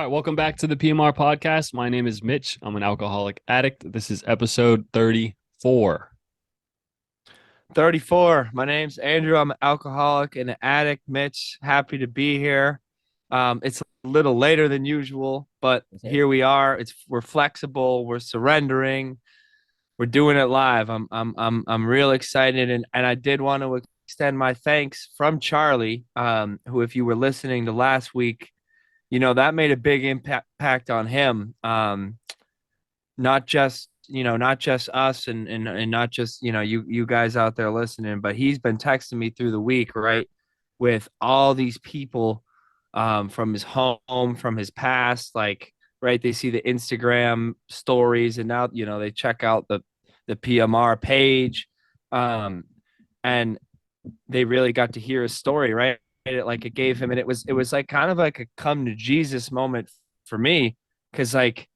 All right, welcome back to the PMR podcast. My name is Mitch. I'm an alcoholic addict. This is episode 34. 34. My name's Andrew. I'm an alcoholic and an addict. Mitch, happy to be here. It's a little later than usual, but here we are. We're flexible. We're surrendering. We're doing it live. I'm real excited, and I did want to extend my thanks from Charlie, who, if you were listening to last week, that made a big impact on him. Not just us and not just you guys out there listening, but he's been texting me through the week, right, with all these people from his home, from his past, like, right, they see the Instagram stories, and now they check out the PMR page, and they really got to hear his story, right? It gave him, and it was like kind of like a come to Jesus moment for me, because like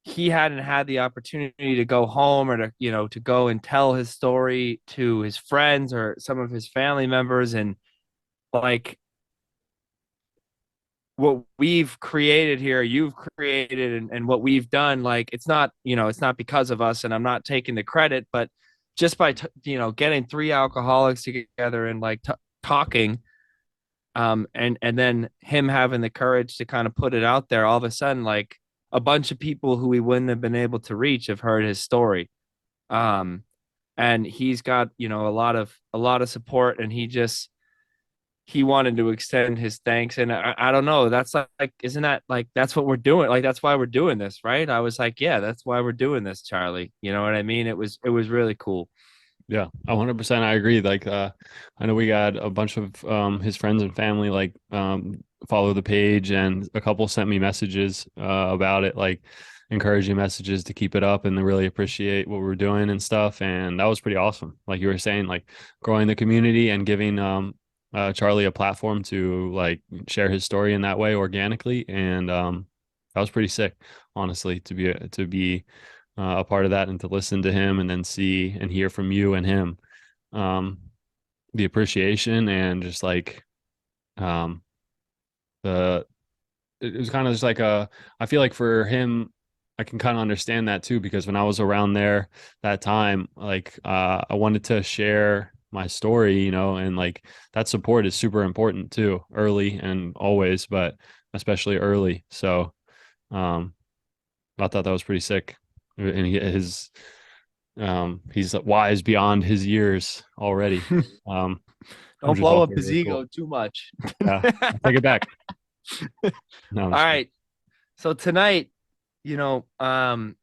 he hadn't had the opportunity to go home, or to go and tell his story to his friends or some of his family members. And like, what we've created here, you've created, and what we've done, like, it's not because of us, and I'm not taking the credit, but just by getting three alcoholics together and like talking, and then him having the courage to kind of put it out there, all of a sudden, like, a bunch of people who we wouldn't have been able to reach have heard his story. Um, and he's got, a lot of support, and he wanted to extend his thanks. And I don't know, that's like, isn't that like, that's what we're doing? Like, that's why we're doing this, right? I was like, yeah, that's why we're doing this, Charlie. You know what I mean? It was really cool. Yeah, 100%. I agree. Like, I know we got a bunch of his friends and family follow the page, and a couple sent me messages about it, like encouraging messages to keep it up, and they really appreciate what we're doing and stuff. And that was pretty awesome. Like you were saying, like growing the community and giving Charlie a platform to like share his story in that way organically, and that was pretty sick, honestly, to be a part of that, and to listen to him and then see and hear from you and him, um, the appreciation, and just like um, the it was kind of just like I feel like for him, I can kind of understand that too, because when I was around there that time, like I wanted to share my story, and like that support is super important too, early and always, but especially early. So um I thought that was pretty sick. And he's wise beyond his years already. Which Don't is blow also up his really cool. ego too much. Yeah, I'll take it back. No, I'm All just kidding. right. So tonight, you know, um,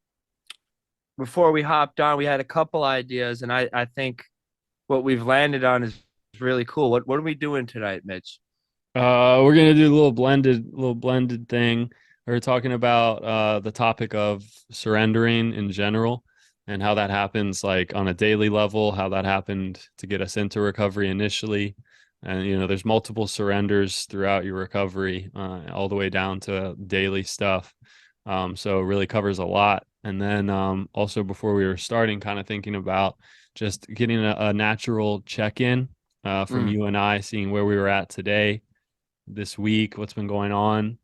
before we hopped on, we had a couple ideas, and I think what we've landed on is really cool. What are we doing tonight, Mitch? We're gonna do a little blended thing. We're talking about the topic of surrendering in general, and how that happens, like on a daily level, how that happened to get us into recovery initially. And there's multiple surrenders throughout your recovery, all the way down to daily stuff. So it really covers a lot. And then also, before we were starting, kind of thinking about just getting a natural check-in from Mm. you and I, seeing where we were at today, this week, what's been going on.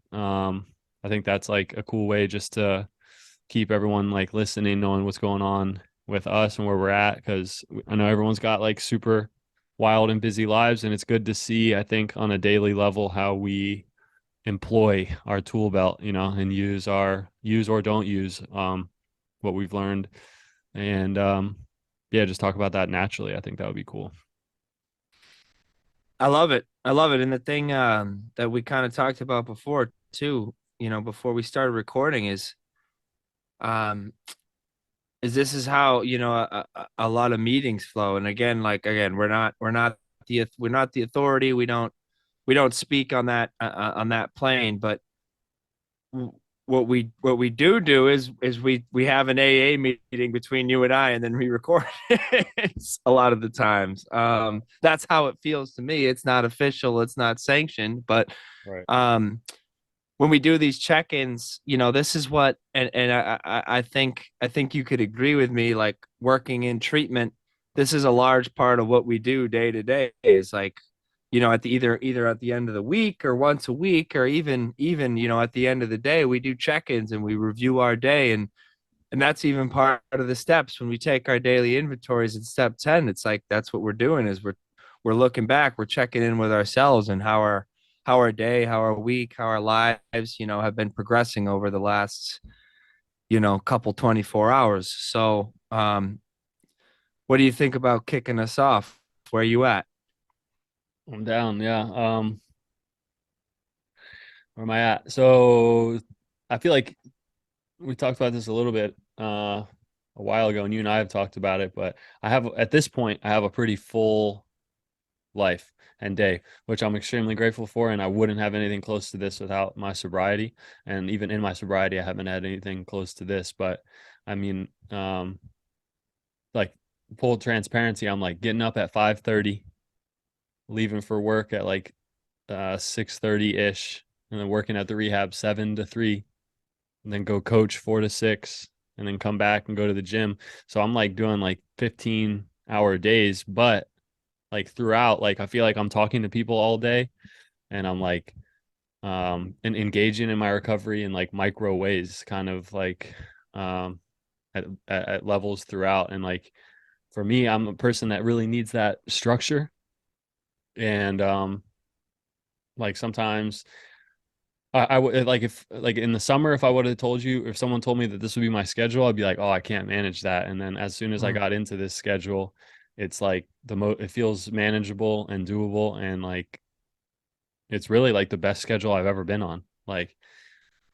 I think that's like a cool way just to keep everyone like listening, knowing what's going on with us and where we're at, because I know everyone's got like super wild and busy lives, and it's good to see, I think, on a daily level how we employ our tool belt, and use or don't use what we've learned. And yeah, just talk about that naturally. I think that would be cool. I love it. I love it. And the thing that we kind of talked about before too, before we started recording, um, is this is how a lot of meetings flow. And again, we're not the authority. We don't speak on that plane, but what we do is we have an AA meeting between you and I, and then we record it a lot of the times. That's how it feels to me. It's not official, it's not sanctioned, but Right. um, when we do these check-ins, this is what, and I think you could agree with me, like working in treatment, this is a large part of what we do day to day, is like at the either at the end of the week or once a week, or even at the end of the day, we do check-ins and we review our day. And that's even part of the steps when we take our daily inventories in step 10. It's like that's what we're doing is we're looking back, we're checking in with ourselves and how our day, how our week, how our lives, have been progressing over the last, couple 24 hours. So what do you think about kicking us off? Where are you at? I'm down. Yeah. Where am I at? So I feel like we talked about this a little bit a while ago, and you and I have talked about it, but at this point, I have a pretty full life and day, which I'm extremely grateful for. And I wouldn't have anything close to this without my sobriety. And even in my sobriety, I haven't had anything close to this. But I mean, like full transparency, I'm like getting up at 5:30, leaving for work at like 6:30 ish, and then working at the rehab 7 to 3, and then go coach 4 to 6, and then come back and go to the gym. So I'm like doing like 15-hour days, but like throughout, like I feel like I'm talking to people all day, and I'm like and engaging in my recovery in like micro ways, kind of like at levels throughout. And like for me, I'm a person that really needs that structure. And like sometimes I would like if like in the summer, if I would have told you, if someone told me that this would be my schedule, I'd be like, oh, I can't manage that. And then as soon as I Mm, got into this schedule, it's like it feels manageable and doable. And like, it's really like the best schedule I've ever been on. Like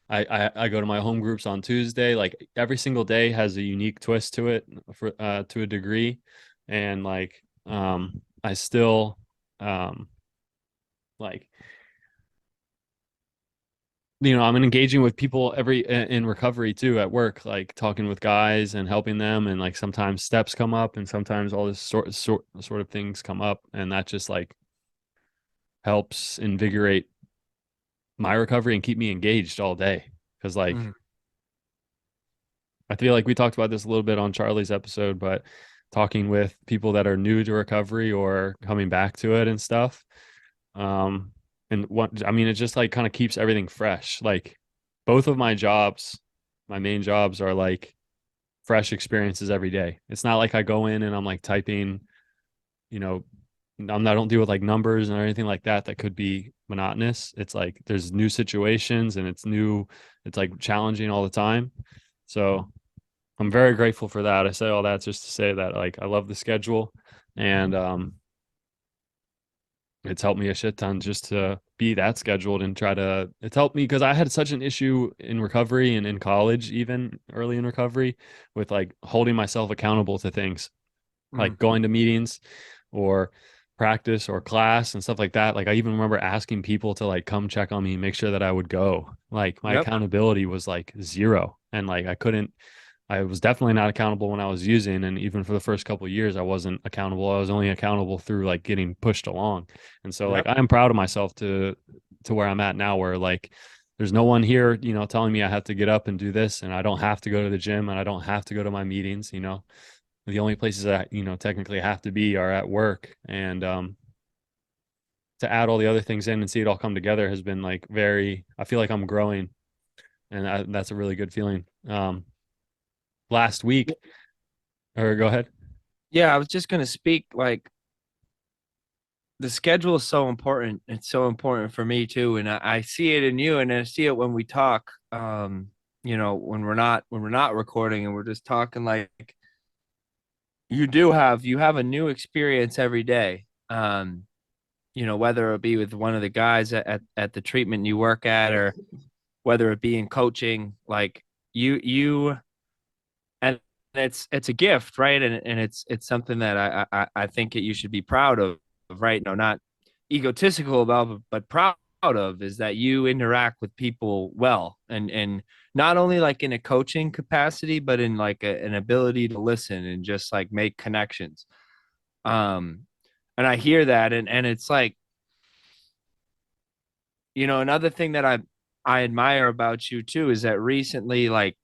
I go to my home groups on Tuesday. Like every single day has a unique twist to it for to a degree. And like I still um like I'm engaging with people in recovery too at work, like talking with guys and helping them. And like sometimes steps come up and sometimes all this sort of things come up. And that just like helps invigorate my recovery and keep me engaged all day. Cause like mm. I feel like we talked about this a little bit on Charlie's episode, but talking with people that are new to recovery or coming back to it and stuff. Um, and what I mean, it just like kind of keeps everything fresh. Like both of my jobs, my main jobs are like fresh experiences every day. It's not like I go in and I'm like typing, you know, I don't deal with like numbers or anything like that that could be monotonous. It's like there's new situations and it's like challenging all the time. So I'm very grateful for that. I say all that just to say that like I love the schedule, and it's helped me a shit ton just to be that scheduled and try to it's helped me because I had such an issue in recovery and in college, even early in recovery, with like holding myself accountable to things Mm. like going to meetings or practice or class and stuff like that. Like I even remember asking people to like come check on me and make sure that I would go. Like my Yep. accountability was like zero, and like I was definitely not accountable when I was using, and even for the first couple of years, I wasn't accountable. I was only accountable through like getting pushed along. And so like Yep. I am proud of myself to where I'm at now, where like there's no one here, telling me I have to get up and do this, and I don't have to go to the gym, and I don't have to go to my meetings. The only places that technically have to be are at work, and to add all the other things in and see it all come together has been like very. I feel like I'm growing, and that's a really good feeling. Last week, or go ahead. Yeah, I was just gonna speak like the schedule is so important. It's so important for me too, and I see it in you, and I see it when we talk. When we're not recording and we're just talking, like you have a new experience every day. Whether it be with one of the guys at the treatment you work at, or whether it be in coaching, like you and it's a gift, right? And it's something that I think that you should be proud of, right? No, not egotistical about, but proud of, is that you interact with people well, and not only like in a coaching capacity, but in like an ability to listen and just like make connections. Um, and I hear that, and it's like, another thing that I admire about you too is that recently, like,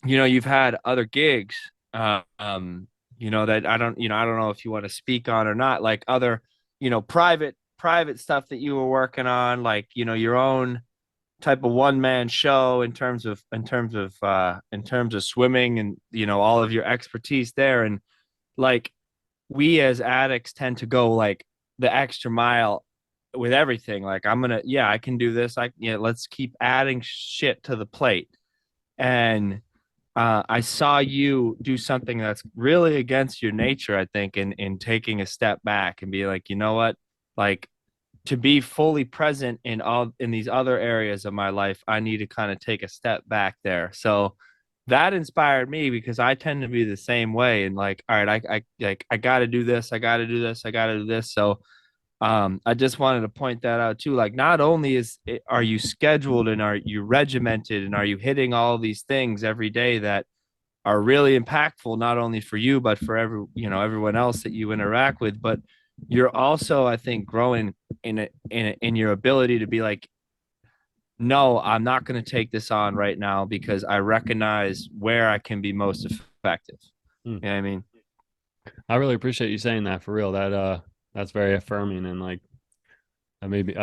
you've had other gigs, that I don't know if you want to speak on or not, like other private stuff that you were working on, like, your own type of one man show in terms of swimming and all of your expertise there. And like, we as addicts tend to go like the extra mile with everything. Like, yeah, I can do this. Let's keep adding shit to the plate. And I saw you do something that's really against your nature, I think, in taking a step back and be like, you know what? Like, to be fully present in these other areas of my life, I need to kind of take a step back there. So that inspired me because I tend to be the same way. And like, all right, I got to do this, I got to do this, I got to do this. So I just wanted to point that out too. Like, not only are you scheduled and are you regimented and are you hitting all these things every day that are really impactful, not only for you but for everyone else that you interact with, but you're also, I think, growing in your ability to be like, no, I'm not going to take this on right now because I recognize where I can be most effective. Mm. You know what I mean? I really appreciate you saying that for real. That's very affirming and like that made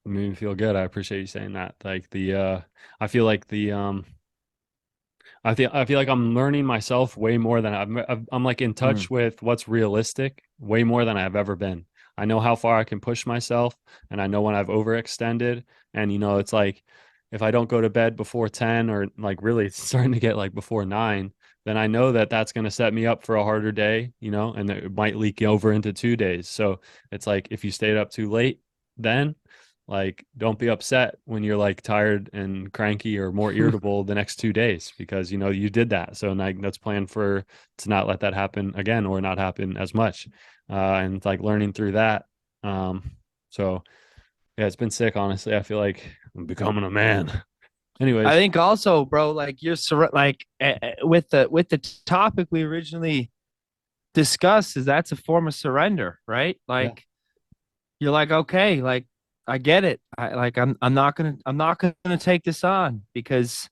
me feel good. I appreciate you saying that. Like I feel like I feel like I'm learning myself way more than I'm like in Mm. touch with what's realistic way more than I've ever been. I know how far I can push myself and I know when I've overextended. And it's like if I don't go to bed before 10 or like really it's starting to get like before 9, then I know that that's going to set me up for a harder day, and it might leak over into 2 days. So it's like if you stayed up too late, then like don't be upset when you're like tired and cranky or more irritable the next 2 days because you did that. So like let's plan for to not let that happen again or not happen as much. And like learning through that. So yeah, it's been sick, honestly. I feel like I'm becoming a man. I Anyways, think also, bro, like with the topic we originally discussed, is that's a form of surrender, right? yeah, Like, you're like, okay, like, I get it. I'm not gonna take this on because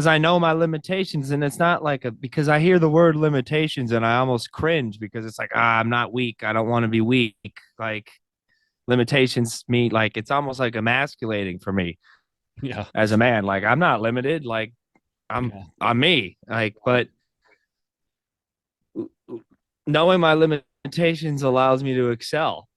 I know my limitations. And it's not like because I hear the word limitations and I almost cringe because it's like, I'm not weak. I don't want to be weak. Like, limitations mean, like, it's almost like emasculating for me yeah, as a man. Like, I'm not limited. Like, I'm yeah, I'm me. Like, but knowing my limitations allows me to excel,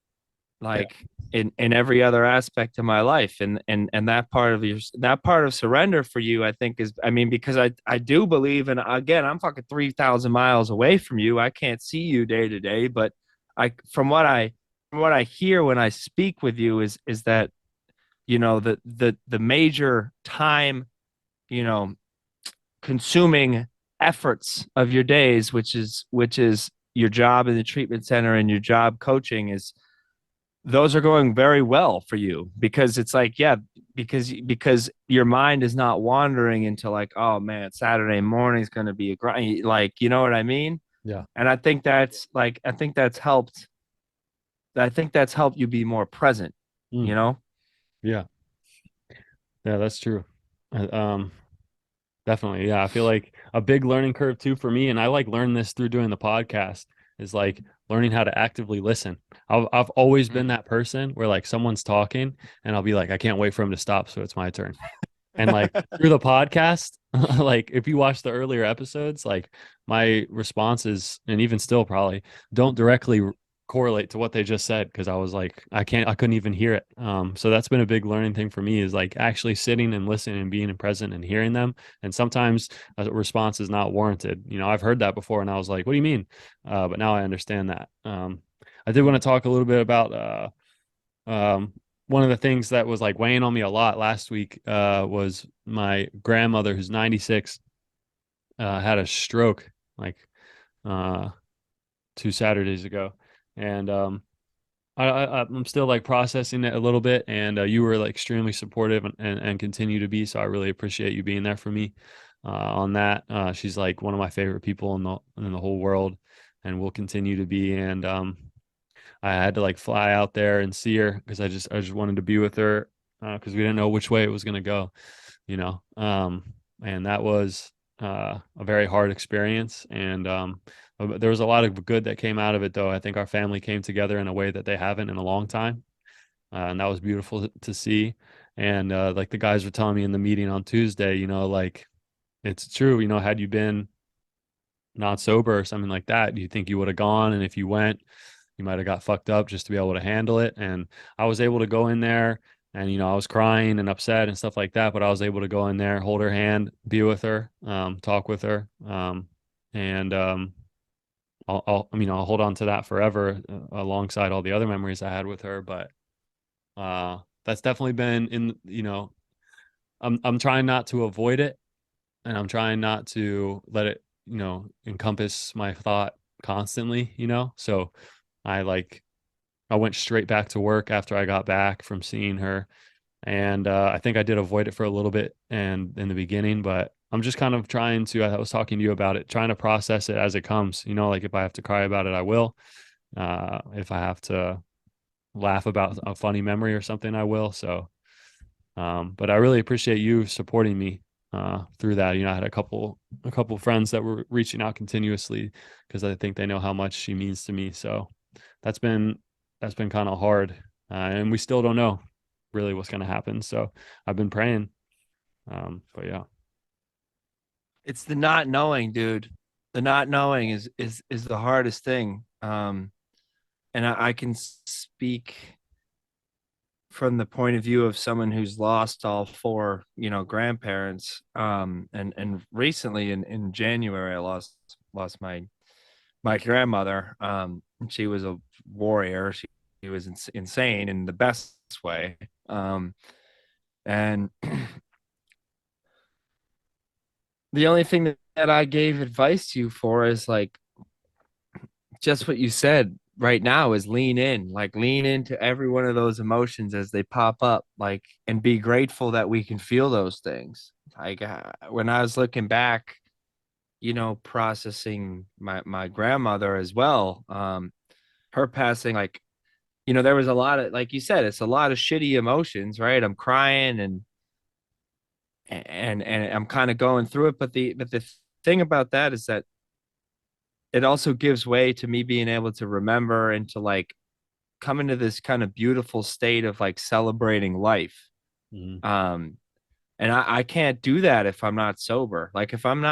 yeah. like, in every other aspect of my life. And that part of surrender for you, I think, is, I mean, because I do believe, and again, I'm fucking 3,000 miles away from you. I can't see you day to day, but I from what I hear when I speak with you is that the major time, you know consuming efforts of your days, which is your job in the treatment center and your job coaching, is those are going very well for you because it's like, yeah, because your mind is not wandering into like, oh man, Saturday morning is going to be a grind, like, you know what I mean. Yeah. And I think that's helped you be more present, Mm, you know. yeah. Yeah, that's true. Um, Definitely. Yeah. I feel like a big learning curve too for me, and I like learned this through doing the podcast, is like learning how to actively listen. I've always been that person where like someone's talking and I'll be like, I can't wait for him to stop, so it's my turn. And like through the podcast, like if you watch the earlier episodes, like my responses, and even still probably don't directly correlate to what they just said because I was like, I couldn't even hear it. So that's been a big learning thing for me is like actually sitting and listening and being present and hearing them. And sometimes a response is not warranted. I've heard that before and I was like, what do you mean? But now I understand that. I did want to talk a little bit about um, one of the things that was like weighing on me a lot last week was my grandmother, who's 96, had a stroke like uh, 2 Saturdays ago, and I'm still like processing it a little bit. And you were like extremely supportive and continue to be. So I really appreciate you being there for me on that. She's like one of my favorite people in the whole world, and will continue to be. And I had to like fly out there and see her because I just wanted to be with her because we didn't know which way it was gonna go, you know. And that was a very hard experience, and there was a lot of good that came out of it. Though I think our family came together in a way that they haven't in a long time, and that was beautiful to see. And like the guys were telling me in the meeting on Tuesday, like it's true. Had you been not sober or something like that, do you think you would have gone? And if you went, you might have got fucked up just to be able to handle it. And I was able to go in there, and I was crying and upset and stuff like that, but I was able to go in there, hold her hand, be with her, talk with her, and I'll hold on to that forever, alongside all the other memories I had with her. But that's definitely been in, I'm trying not to avoid it, and I'm trying not to let it, encompass my thought constantly, so I like I went straight back to work after I got back from seeing her. And I think I did avoid it for a little bit and in the beginning, but I'm just kind of trying to, I was talking to you about it, trying to process it as it comes. Like if I have to cry about it, I will. If I have to laugh about a funny memory or something, I will. So, but I really appreciate you supporting me through that. I had a couple friends that were reaching out continuously because I think they know how much she means to me. So that's been that's been kind of hard, and we still don't know really what's going to happen. So I've been praying. But yeah. It's the not knowing, dude. The not knowing is the hardest thing. And I can speak from the point of view of someone who's lost all four, grandparents. And recently in January, I lost my grandmother. She was a warrior. She was insane in the best way. And the only thing that I gave advice to you for is like just what you said right now is lean into every one of those emotions as they pop up, like, and be grateful that we can feel those things. Like when I was looking back, processing my grandmother as well, her passing, like, there was a lot of, like you said, it's a lot of shitty emotions, right? I'm crying and I'm kind of going through it, but the thing about that is that it also gives way to me being able to remember and to like come into this kind of beautiful state of like celebrating life. Mhm. Um, and I can't do that if I'm not sober. Like if I'm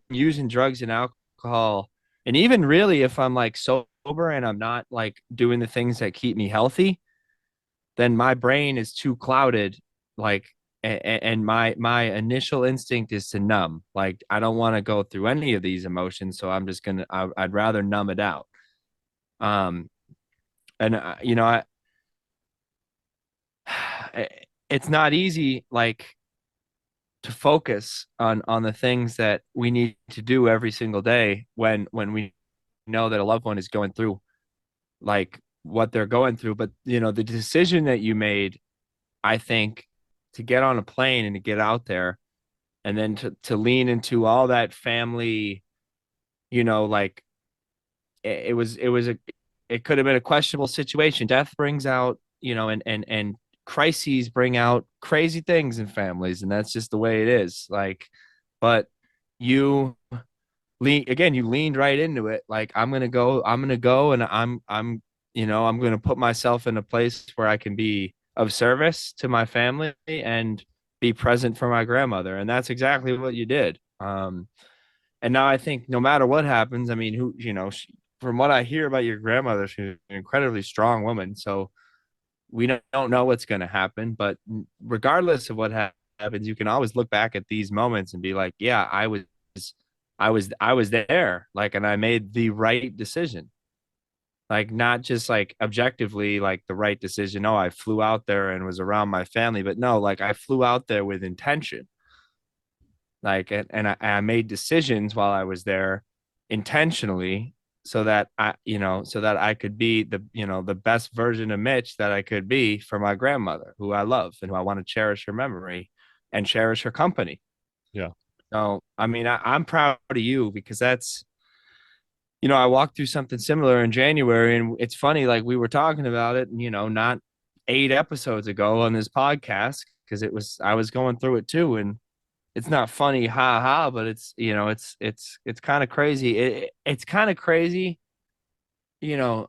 using drugs and alcohol, and even really if I'm like sober and I'm not like doing the things that keep me healthy, then my brain is too clouded. Like and my initial instinct is to numb. Like I don't want to go through any of these emotions, so I'm just I'd rather numb it out. Um, and it's not easy like to focus on the things that we need to do every single day when we know that a loved one is going through like what they're going through. But the decision that you made, I think, to get on a plane and to get out there and then to lean into all that family, like it could have been a questionable situation. Death brings out, and crises bring out crazy things in families, and that's just the way it is. Like, but you you leaned right into it. Like, I'm gonna go, and I'm gonna put myself in a place where I can be of service to my family and be present for my grandmother, and that's exactly what you did. And now I think no matter what happens, I mean, from what I hear about your grandmother, she's an incredibly strong woman. So we don't know what's going to happen, but regardless of what happens, you can always look back at these moments and be like, yeah, I was there, like, and I made the right decision. Like not just like objectively like the right decision. Oh, I flew out there and was around my family, but no, like I flew out there with intention, like and I made decisions while I was there intentionally so that I could be the best version of Mitch that I could be for my grandmother, who I love and who I want to cherish her memory and cherish her company. Yeah. So I mean I'm proud of you because that's I walked through something similar in January, and it's funny, like we were talking about it, not 8 episodes ago on this podcast because I was going through it too, and it's not funny, ha ha, but it's, it's kind of crazy. It's kind of crazy, you know,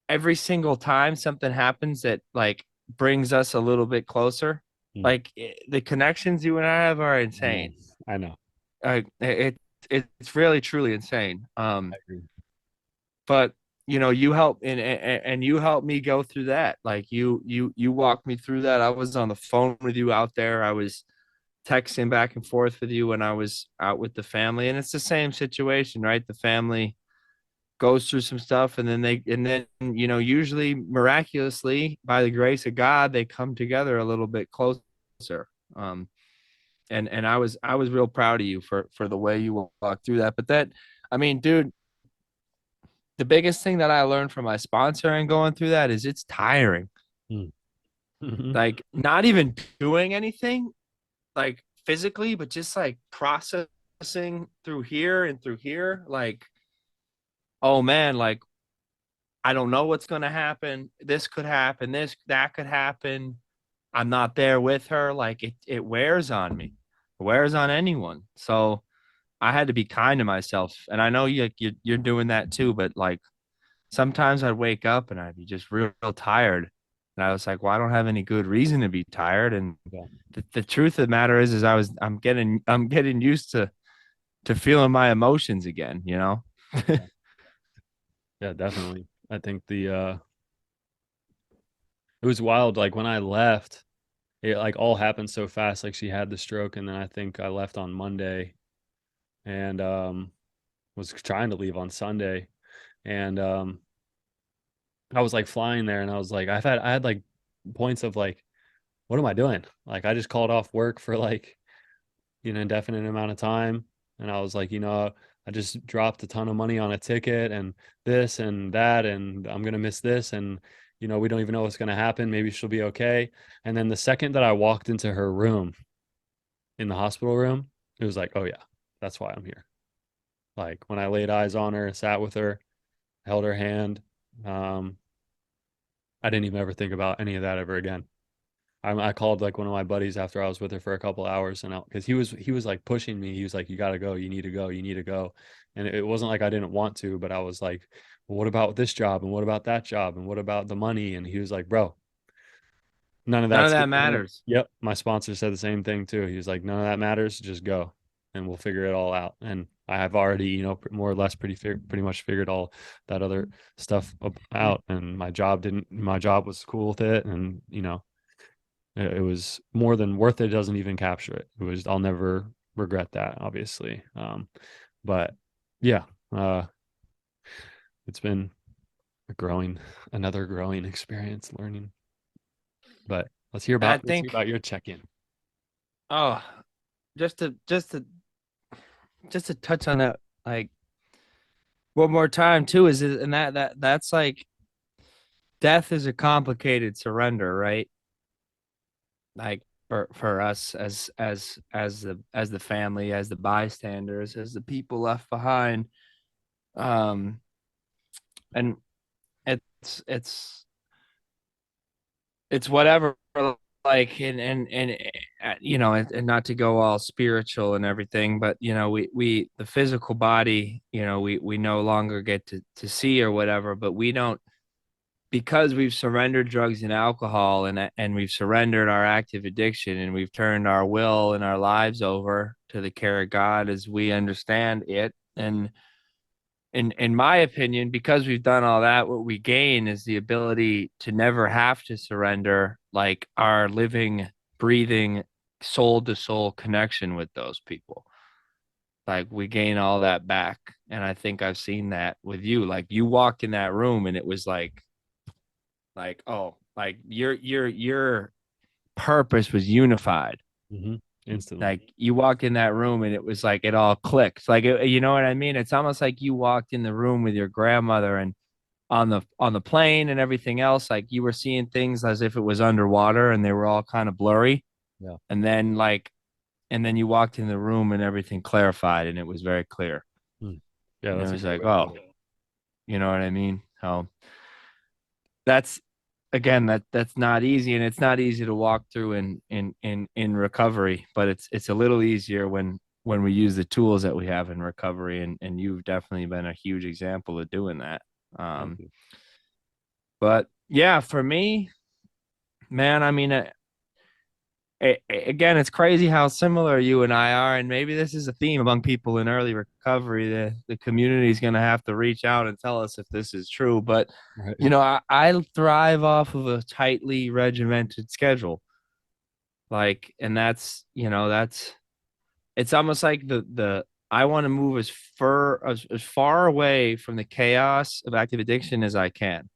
every single time something happens that like brings us a little bit closer. Mm. Like the connections you and I have are I know. insane. I know. It's really truly insane. I agree. But you help, and you helped me go through that. Like you walked me through that. I was on the phone with you out there. I was texting back and forth with you when I was out with the family, and it's the same situation, right? The family goes through some stuff, and then usually miraculously by the grace of God they come together a little bit closer. um and I was real proud of you for the way you walked through that. But that, I mean, dude, the biggest thing that I learned from my sponsor and going through that is it's tiring. Mm. Mhm. Like not even doing anything like physically, but just like processing through here and through here. Like, oh man, like I don't know what's going to happen. This could happen. That could happen. I'm not there with her. Like it wears on me. It wears on anyone. So I had to be kind to myself. And I know you're doing that too, but like sometimes I'd wake up and I'd be just real tired. And I was like, well, I don't have any good reason to be tired. And Yeah. the truth of the matter is I'm getting used to feeling my emotions again, you know? Yeah. Yeah, definitely. I think it was wild. Like when I left, it like all happened so fast. Like she had the stroke, and then I think I left on Monday, and was trying to leave on Sunday, and I was like flying there, and I was like, I had like points of like, what am I doing? Like I just called off work for like indefinite amount of time, and I was like, I just dropped a ton of money on a ticket and this and that, and I'm gonna miss this, and we don't even know what's gonna happen. Maybe she'll be okay. And then the second that I walked into her room in the hospital room, it was like, oh yeah, that's why I'm here. Like when I laid eyes on her, sat with her, held her hand, um, I didn't even ever think about any of that ever again. I called like one of my buddies after I was with her for a couple hours, and because he was like pushing me. He was like, "You got to go. You need to go. You need to go." And it wasn't like I didn't want to, but I was like, "Well, what about this job? And what about that job? And what about the money?" And he was like, "Bro, none of None of that's." that matters. Yep, my sponsor said the same thing too. He was like, "None of that matters. Just go, and we'll figure it all out." And I have already, more or less pretty much figured all that other stuff out. And my job was cool with it, and it was more than worth it. Doesn't even capture it. It was, I'll never regret that, obviously. But yeah, uh, it's been a another growing experience learning. But And I let's hear think, about your check-in. oh, just to touch on that, like one more time too, is it, and that's like death is a complicated surrender, right? Like for us as the family, as the bystanders, as the people left behind. Um, and it's it's whatever, like, and not to go all spiritual and everything, but we the physical body, we no longer get to see or whatever, but we don't, because we've surrendered drugs and alcohol, and we've surrendered our active addiction, and we've turned our will and our lives over to the care of God as we understand it. And in my opinion, because we've done all that, what we gain is the ability to never have to surrender, like our living, breathing, soul to soul connection with those people. Like we gain all that back. And I think I've seen that with you. Like you walked in that room and it was oh, like your purpose was unified. Hmm. Instantly. Like you walked in that room and it was like it all clicked. Like you know what I mean? It's almost like you walked in the room with your grandmother, and on the plane and everything else, like you were seeing things as if it was underwater and they were all kind of blurry. Yeah. And then you walked in the room and everything clarified and it was very clear. Mm. Yeah, And it that's a was great like, way to put oh, it. you know what I mean? So that's again, that's not easy, and it's not easy to walk through in recovery, but it's a little easier when we use the tools that we have in recovery, and you've definitely been a huge example of doing that. Thank um you. but yeah, for me, man, I mean, again, it's crazy how similar you and I are, and maybe this is a theme among people in early recovery. The community is going to have to reach out and tell us if this is true. But Right. I thrive off of a tightly regimented schedule, like, and that's it's almost like the I want to move as far away from the chaos of active addiction as I can.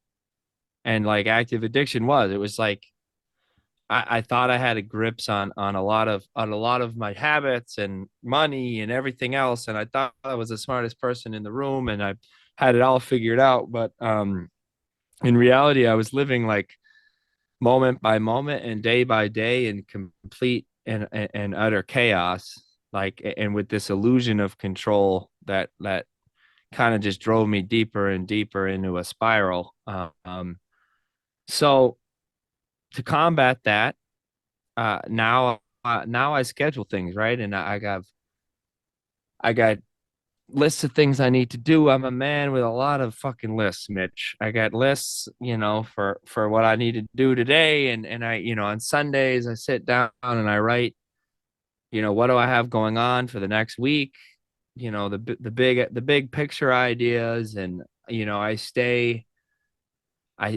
And like active addiction it was like I thought I had a grips on a lot of my habits and money and everything else, and I thought I was the smartest person in the room, and I had it all figured out. But in reality, I was living like moment by moment and day by day in complete and utter chaos, like, and with this illusion of control that kind of just drove me deeper and deeper into a spiral. So to combat that, now I schedule things right, and I got lists of things I need to do. I'm a man with a lot of fucking lists, Mitch. I got lists, for what I need to do today, and I, on Sundays I sit down and I write, what do I have going on for the next week, the big picture ideas, and I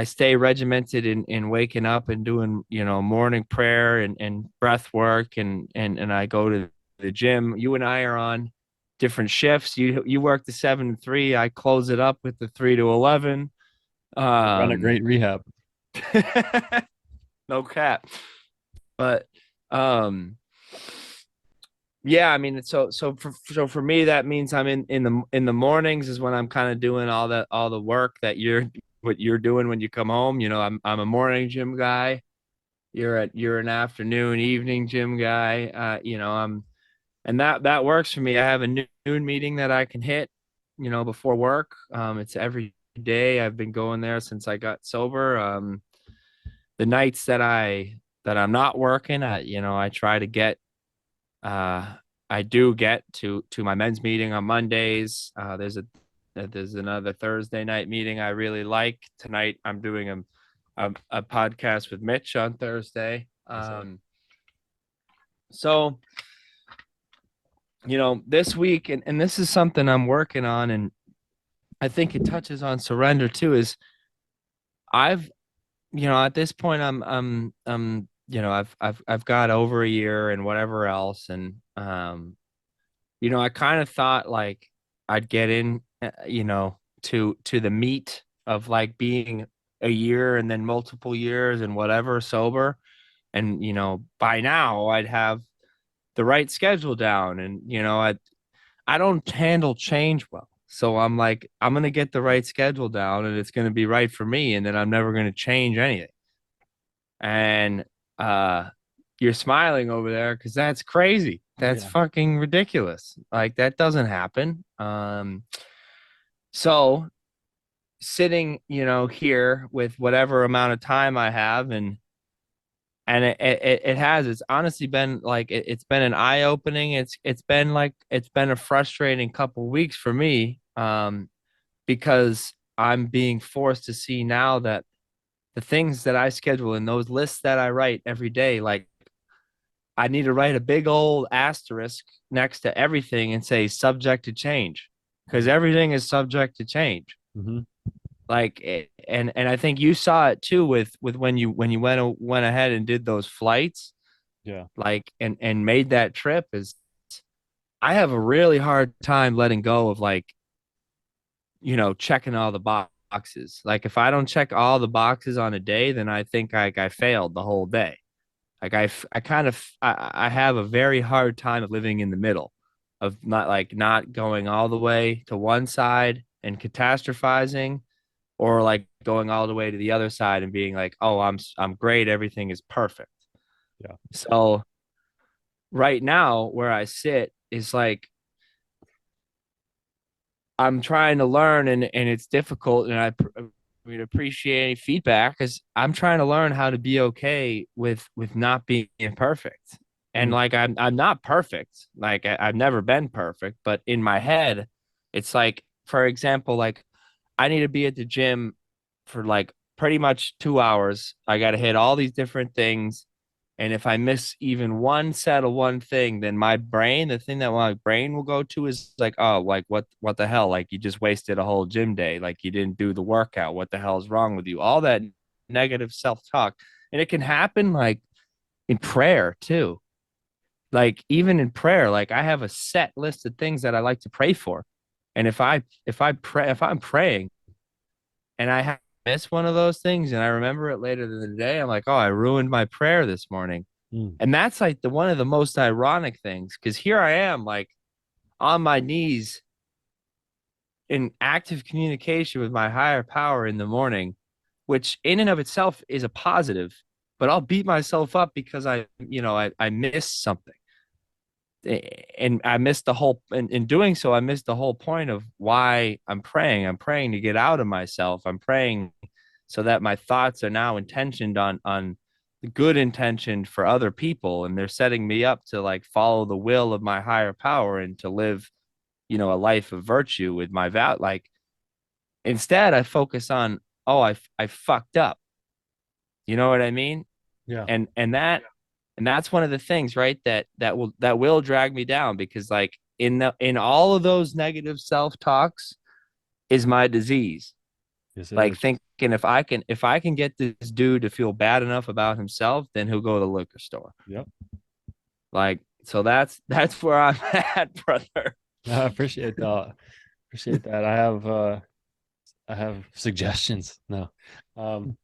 stay regimented in waking up and doing, morning prayer and breath work, and I go to the gym. You and I are on different shifts. You work the 7 to 3. I close it up with the 3 to 11. You run a Um, great rehab. no cap. But um, yeah, I mean, so for me, that means I'm in the mornings is when I'm kind of doing all the work that what you're doing when you come home. I'm a morning gym guy. You're an afternoon, evening gym guy. And that works for me. I have a noon meeting that I can hit, before work. It's every day. I've been going there since I got sober. The nights that I'm not working, I try to get uh, I do get to my men's meeting on Mondays. There's another Thursday night meeting I really like. Tonight I'm doing a podcast with Mitch on Thursday. Yes, sir. So this week, and this is something I'm working on, and I think it touches on surrender too. Is I've at this point I've got over a year and whatever else, and I kind of thought like I'd get in, to the meat of like being a year and then multiple years and whatever sober. And, by now I'd have the right schedule down, and, I don't handle change well. So I'm like, I'm going to get the right schedule down and it's going to be right for me. And then I'm never going to change anything. And, you're smiling over there because that's crazy. That's Yeah. fucking ridiculous. Like that doesn't happen. So sitting, here with whatever amount of time I have, and it's honestly been like it's been an eye opening. It's been a frustrating couple weeks for me, because I'm being forced to see now that the things that I schedule and those lists that I write every day, like I need to write a big old asterisk next to everything and say subject to change, because everything is subject to change. Mm-hmm. Like and I think you saw it too with when you went ahead and did those flights, Yeah. like, and made that trip. Is I have a really hard time letting go of, like, checking all the boxes. Like if I don't check all the boxes on a day, then I think I failed the whole day. Like I kind of I have a very hard time of living in the middle, of not going all the way to one side and catastrophizing, or like going all the way to the other side and being like, "Oh, I'm great, everything is perfect." Yeah. So right now where I sit is like I'm trying to learn, and it's difficult, and We'd appreciate any feedback because I'm trying to learn how to be okay with not being perfect. And Mm, like I'm not perfect. Like I've never been perfect, but in my head, it's like, for example, like I need to be at the gym for like pretty much 2 hours. I got to hit all these different things. And if I miss even one set of one thing, then my brain, the thing that my brain will go to is like, oh, like what the hell? Like you just wasted a whole gym day. Like you didn't do the workout. What the hell is wrong with you? All that negative self-talk. And it can happen like in prayer too. Like even in prayer, like I have a set list of things that I like to pray for. And if I'm praying and I miss one of those things and I remember it later in the day, I'm like, oh, I ruined my prayer this morning. mm. And that's like the one of the most ironic things because here I am, like on my knees in active communication with my higher power in the morning, which in and of itself is a positive, but I'll beat myself up because I missed something. And I missed the whole, in doing so, I missed the whole point of why I'm praying. I'm praying to get out of myself. I'm praying so that my thoughts are now intentioned on good intention for other people, and they're setting me up to like follow the will of my higher power and to live, a life of virtue with my vow. Like instead, I focus on, oh, I fucked up. You know what I mean? Yeah. And that's one of the things, right? That will drag me down because like in all of those negative self talks is my disease. Yes, it Like is. thinking if I can get this dude to feel bad enough about himself, then he'll go to the liquor store. Yep. Like so that's where I'm at, brother. I appreciate that. Appreciate that. I have suggestions. No. Um,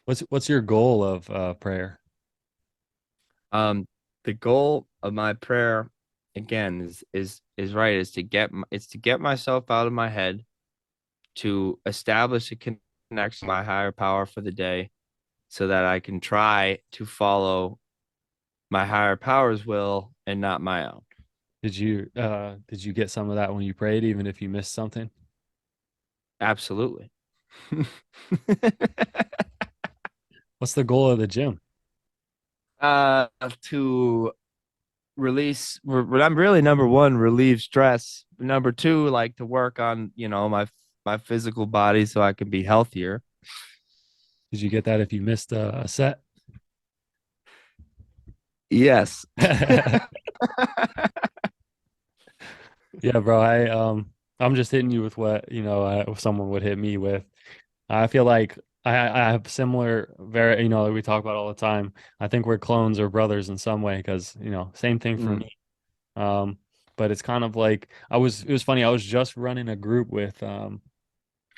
what's your goal of prayer? Um, the goal of my prayer again is right is to get myself out of my head, to establish a connection to my higher power for the day so that I can try to follow my higher power's will and not my own. Did you get some of that when you prayed, even if you missed something? Absolutely. What's the goal of the gym? To I'm really number one, relieve stress. Number two, like to work on, my physical body so I can be healthier. Did you get that if you missed a set? Yes. Yeah, bro. I'm just hitting you with what, someone would hit me with. I feel like I have similar, very, like we talk about all the time. I think we're clones or brothers in some way because, same thing for Mm, me. Um, but it's kind of like it was funny. I was just running a group with some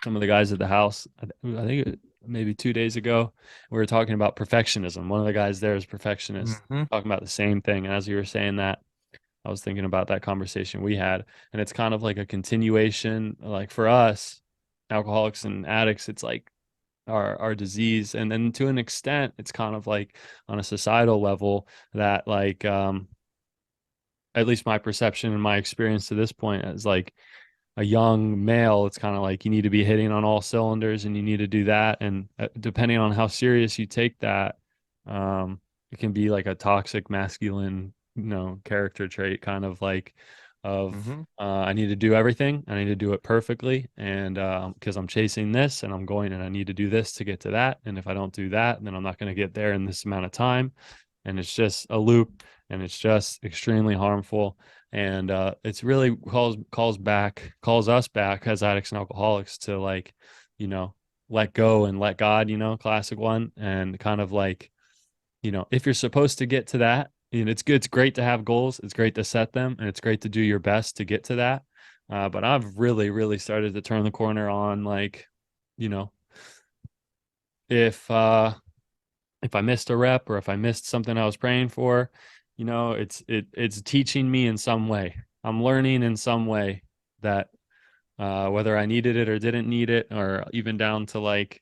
of the guys at the house. I think maybe 2 days ago, we were talking about perfectionism. One of the guys there is perfectionist, mhm, talking about the same thing. And as you were saying that, I was thinking about that conversation we had, and it's kind of like a continuation. Like for us, alcoholics and addicts, it's like our disease, and then to an extent, it's kind of like on a societal level that like at least my perception and my experience to this point is like a young male, it's kind of like you need to be hitting on all cylinders and you need to do that. And depending on how serious you take that, it can be like a toxic masculine, character trait, kind of like of mhm, I need to do everything. I need to do it perfectly. And because I'm chasing this and I'm going and I need to do this to get to that. And if I don't do that, then I'm not going to get there in this amount of time. And it's just a loop and it's just extremely harmful, and it's really calls us back as addicts and alcoholics to like, you know let go and let God, classic one. And kind of like, if you're supposed to get to that, it's good, it's great to have goals, it's great to set them, and it's great to do your best to get to that. But I've really started to turn the corner on like, you know if if I missed a rep or if I missed something I was praying for, it's teaching me in some way. I'm learning in some way that whether I needed it or didn't need it, or even down to like,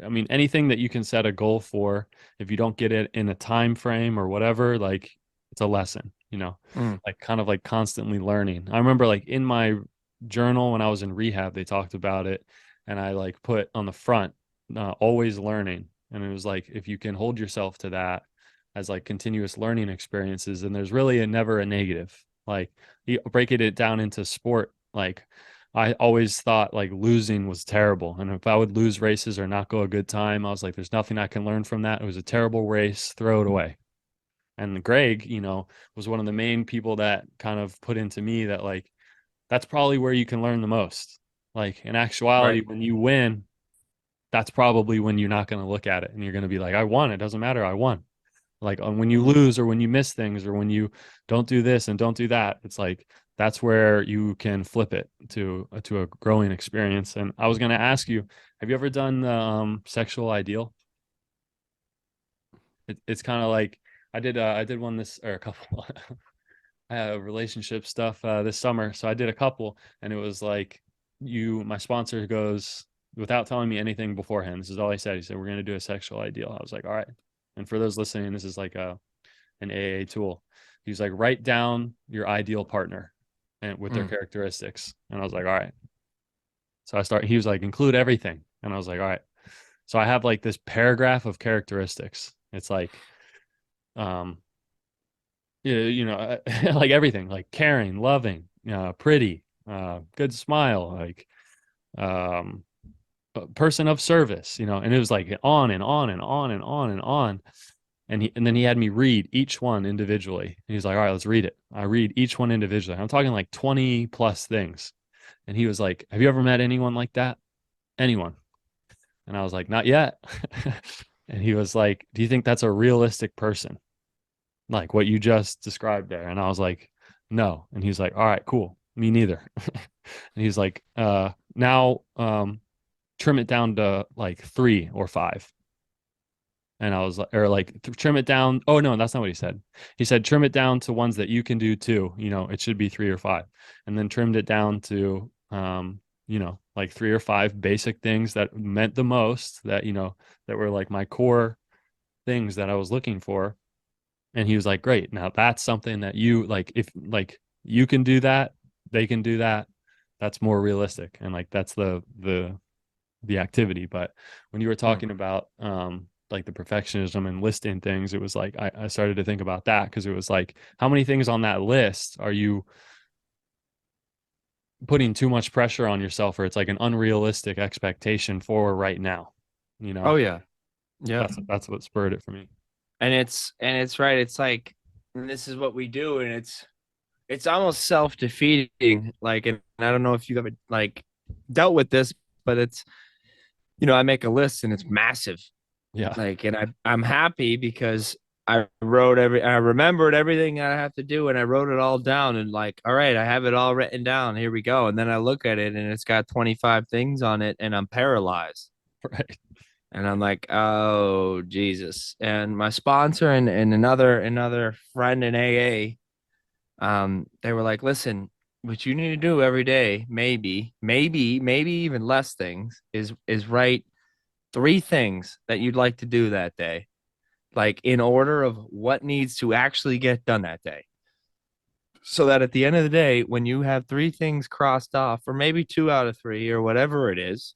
I mean, anything that you can set a goal for, if you don't get it in a time frame or whatever, like it's a lesson, mm, like kind of like constantly learning. I remember like in my journal when I was in rehab, they talked about it and I like put on the front, always learning. And it was like, if you can hold yourself to that as like continuous learning experiences, and there's really never a negative. Like, you break it down into sport, like I always thought like losing was terrible. And if I would lose races or not go a good time, I was like, there's nothing I can learn from that. It was a terrible race, throw it away. And Greg, was one of the main people that kind of put into me that like, that's probably where you can learn the most. Like in actuality, Right. when you win, that's probably when you're not going to look at it and you're going to be like, I won. It doesn't matter. I won. Like when you Mm. lose or when you miss things or when you don't do this and don't do that, it's like that's where you can flip it to a growing experience. And I was going to ask you, have you ever done the sexual ideal? It's kind of like I did one this or a couple relationship stuff this summer. So I did a couple, and it was like my sponsor goes without telling me anything beforehand. This is all he said. He said, we're going to do a sexual ideal. I was like, all right. And for those listening, this is like an AA tool. He was like, write down your ideal partner and with their Mm. characteristics. And I was like, all right. So he was like, include everything. And I was like, all right. So I have like this paragraph of characteristics. It's like, um, like everything, like caring, loving, pretty, good smile, like um, a person of service, and it was like on and on and on and on and on. And then he had me read each one individually. And he's like, all right, let's read it. I read each one individually. I'm talking like 20 plus things. And he was like, have you ever met anyone like that? Anyone? And I was like, not yet. And he was like, do you think that's a realistic person? Like what you just described there. And I was like, no. And he's like, all right, cool. Me neither. And he's like, now trim it down to like 3 or 5. And I was like, or like trim it down. Oh no, that's not what he said. He said trim it down to ones that you can do too. It should be 3 or 5. And then trimmed it down to like 3 or 5 basic things that meant the most, that were like my core things that I was looking for. And he was like, great. Now that's something that you like, if like you can do that, they can do that. That's more realistic. And like that's the activity. But when you were Mm. talking about like the perfectionism and listing things, it was like I started to think about that because it was like, how many things on that list are you putting too much pressure on yourself, or it's like an unrealistic expectation for right now? You Oh know, yeah. Yep. that's what spurred it for me. And it's right. It's like, and this is what we do, and it's almost self-defeating. Like, and I don't know if you've ever like dealt with this, but it's, I make a list and it's massive. Yeah. Like, and I'm happy because I remembered everything I have to do, and I wrote it all down, and like, all right, I have it all written down. Here we go. And then I look at it and it's got 25 things on it, and I'm paralyzed. Right. And I'm like, oh Jesus. And my sponsor and another friend in AA, they were like, listen, what you need to do every day, maybe even less things, is write 3 things that you'd like to do that day, like in order of what needs to actually get done that day. So that at the end of the day, when you have 3 things crossed off, or maybe 2 out of 3, or whatever it is,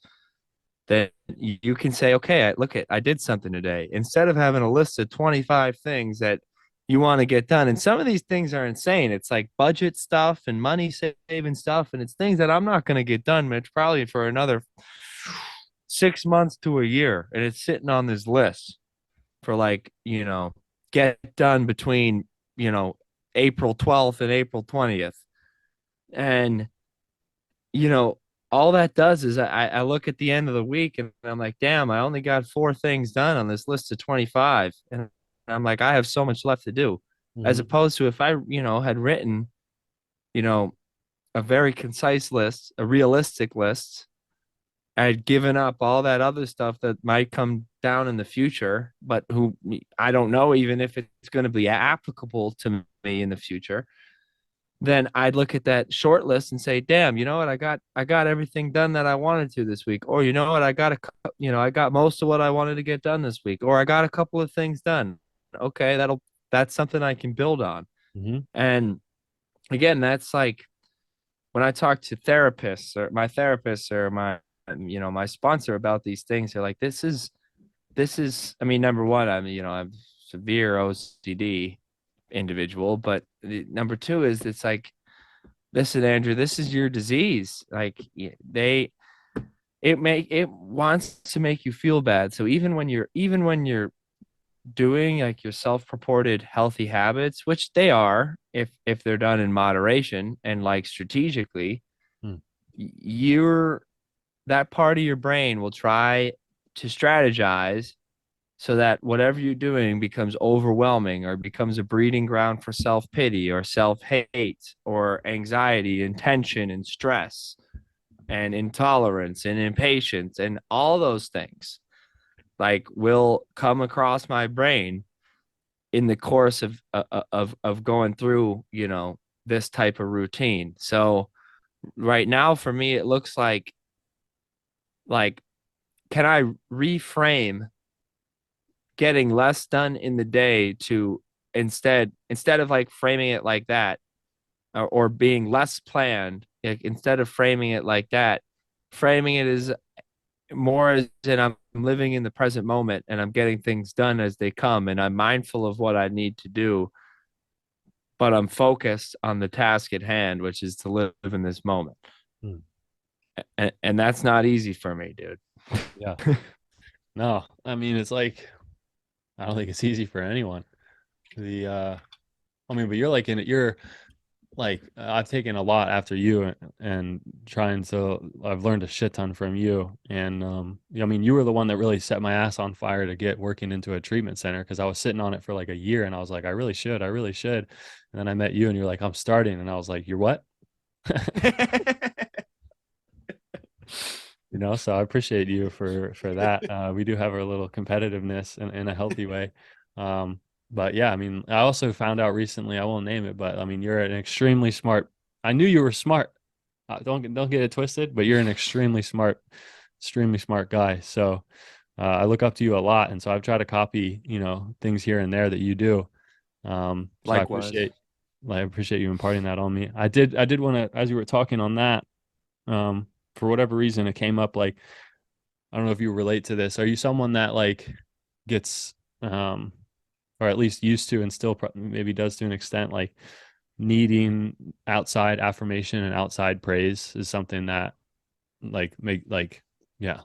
that you can say, okay, I did something today, instead of having a list of 25 things that you want to get done. And some of these things are insane. It's like budget stuff and money saving stuff. And it's things that I'm not going to get done, Mitch, probably for another 6 months to a year. And it's sitting on this list for like, get done between, you know, April 12th and April 20th. And you know, all that does is I look at the end of the week and I'm like, damn, I only got 4 things done on this list of 25. And I'm like, I have so much left to do. As Hmm. opposed to if I, had written, you know, a very concise list, a realistic list, I had given up all that other stuff that might come down in the future, but who I don't know even if it's going to be applicable to me in the future. Then I'd look at that short list and say, "Damn, you know what? I got everything done that I wanted to this week." Or you know what? I got most of what I wanted to get done this week. Or I got a couple of things done. Okay, that's something I can build on. Hmm. And again, that's like when I talk to therapists or my my sponsor about these things. They're like, this is, I mean, number one, I'm severe OCD individual, but number two is it's like, listen, Andrew, this is your disease. Like it wants to make you feel bad. So even when you're doing like your self-purported healthy habits, which they are, if they're done in moderation and like strategically, Hmm. you're that part of your brain will try to strategize so that whatever you're doing becomes overwhelming or becomes a breeding ground for self-pity or self-hate or anxiety and tension and stress and intolerance and impatience and all those things like will come across my brain in the course of going through this type of routine. So right now for me it looks like can I reframe getting less done in the day to instead of like framing it like that, or being less planned, like instead of framing it like that, framing it as more as in I'm living in the present moment and I'm getting things done as they come and I'm mindful of what I need to do, but I'm focused on the task at hand, which is to live in this moment. Hmm. And that's not easy for me, dude. Yeah. No, I mean, it's like, I don't think it's easy for anyone. The, I mean, but you're like in it, you're like, I've taken a lot after you and trying to, I've learned a shit ton from you. And, I mean, you were the one that really set my ass on fire to get working into a treatment center because I was sitting on it for like a year and I was like, I really should, I really should. And then I met you and you're like, I'm starting. And I was like, you're what? So I appreciate you for that. We do have our little competitiveness in a healthy way. Um, but yeah, I mean, I also found out recently, I won't name it, but I mean, you're an extremely smart. I knew you were smart. Don't get it twisted, but you're an extremely smart guy. So I look up to you a lot, and so I've tried to copy, things here and there that you do. So Likewise. I appreciate you imparting that on me. I did want to, as you were talking on that, for whatever reason, it came up like, I don't know if you relate to this. Are you someone that like gets, or at least used to, and still maybe does to an extent, like needing outside affirmation and outside praise is something that yeah,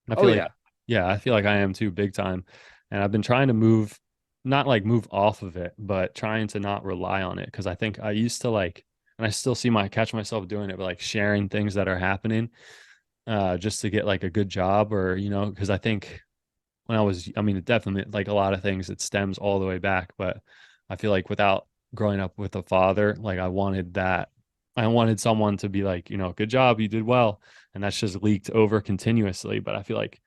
I Oh feel like, yeah. yeah, I feel like I am too, big time. And I've been trying to move, not like move off of it, but trying to not rely on it. Cause I think I used to like, and I still catch myself doing it, but like sharing things that are happening just to get like a good job or, because I think I mean, it definitely like a lot of things, it stems all the way back, but I feel like without growing up with a father, like I wanted that. I wanted someone to be like, good job, you did well. And that's just leaked over continuously. But I feel like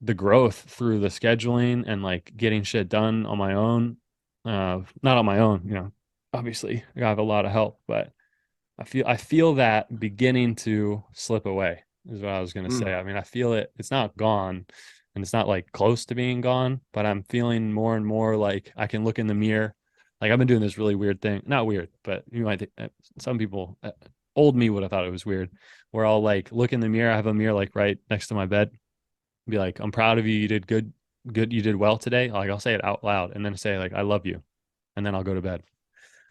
the growth through the scheduling and like getting shit done on my own, not on my own, obviously I have a lot of help, but I feel that beginning to slip away is what I was gonna say. Mm. I mean, I feel it. It's not gone, and it's not like close to being gone, but I'm feeling more and more like I can look in the mirror. Like I've been doing this really weird thing. Not weird, but you might think some people, old me would have thought it was weird. Where I'll like look in the mirror. I have a mirror like right next to my bed. Be like, I'm proud of you. You did good. Good. You did well today. Like I'll say it out loud, and then say like, I love you, and then I'll go to bed.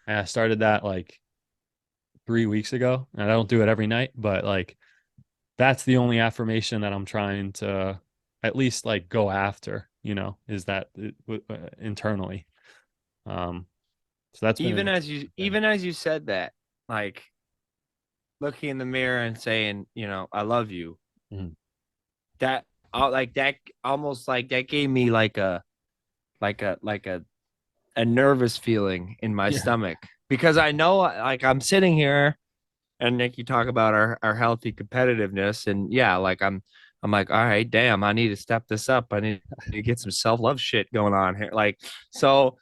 And I started that like 3 weeks ago, and I don't do it every night, but like that's the only affirmation that I'm trying to at least like go after, is that internally. Um, so that's been an interesting thing. Even as you said that, like looking in the mirror and saying, I love you. Mhm. That like that almost like that gave me like a nervous feeling in my Yeah. stomach because I know like I'm sitting here and Nick, you talk about our healthy competitiveness and yeah, like I'm like, all right, damn, I need to step this up. I need to get some self-love shit going on here. Like, so